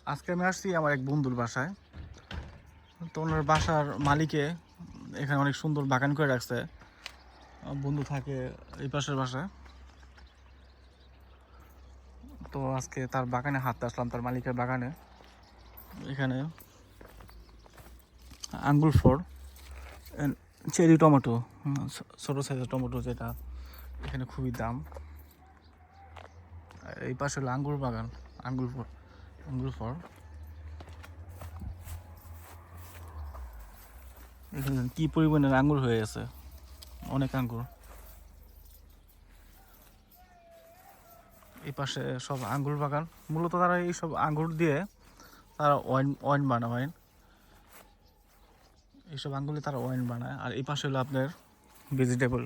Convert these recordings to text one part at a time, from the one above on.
আজকে আমি আসছি আমার এক বন্ধুর বাসায়। তো ওনার বাসার মালিকে এখানে অনেক সুন্দর বাগান করে রাখছে। বন্ধু থাকে এই পাশের বাসায়। তো আজকে তার বাগানে হাঁটতে আসলাম, তার মালিকের বাগানে। এখানে আঙ্গুর ফল, চেরি টমেটো, ছোটো সাইজের টমেটো, যেটা এখানে খুবই দাম। এই পাশে হলো আঙ্গুর বাগান, আঙ্গুর ফল। এখানে কি পরিমাণের আঙ্গুর হয়ে গেছে, অনেক আঙ্গুর। এই পাশে সব আঙ্গুর বাগান। মূলত তারা এই সব আঙ্গুর দিয়ে তারা ওয়াইন বানায়, এইসব আঙ্গুর দিয়ে তারা ওয়াইন বানায়। আর এই পাশে হলো আপনার ভেজিটেবল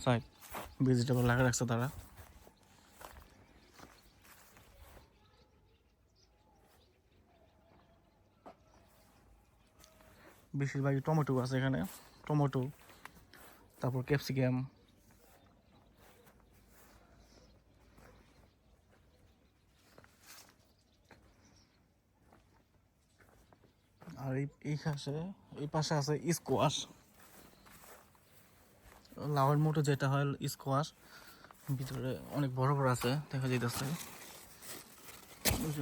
সাইড, ভেজিটেবল লাগা রাখছে তারা। বেশিরভাগই টমেটো আছে এখানে, টমেটো, তারপর ক্যাপসিকাম। আর এই পাশে আছে স্কোয়াশ, লাউয়ের মতো যেটা হয় স্কোয়াশ। ভিতরে অনেক বড় বড় আছে, দেখা যাইতেছে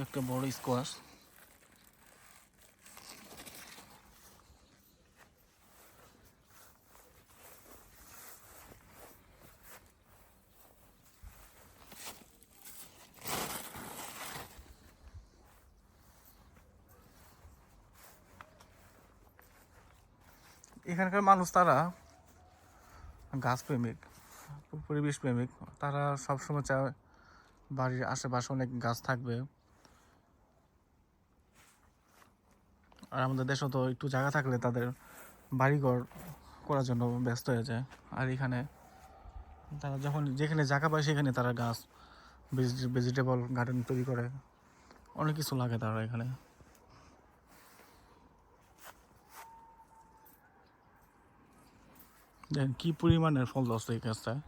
একটা বড় স্কোয়াশ। এখানকার মানুষ তারা গাছ প্রেমিক, পরিবেশ প্রেমিক। তারা সবসময় চায় বাড়ির আশেপাশে অনেক গাছ থাকবে। আর আমাদের দেশে তো একটু জায়গা থাকলে তাদের বাড়িঘর করার জন্য ব্যস্ত হয়ে যায়। আর এখানে তারা যখন যেখানে জায়গা পায় সেখানে তারা গাছ, ভেজিটেবল গার্ডেন তৈরি করে, অনেক কিছু লাগে তারা এখানে। দেখেন কি পরিমাণের ফল ধরছে এই গাছটায়।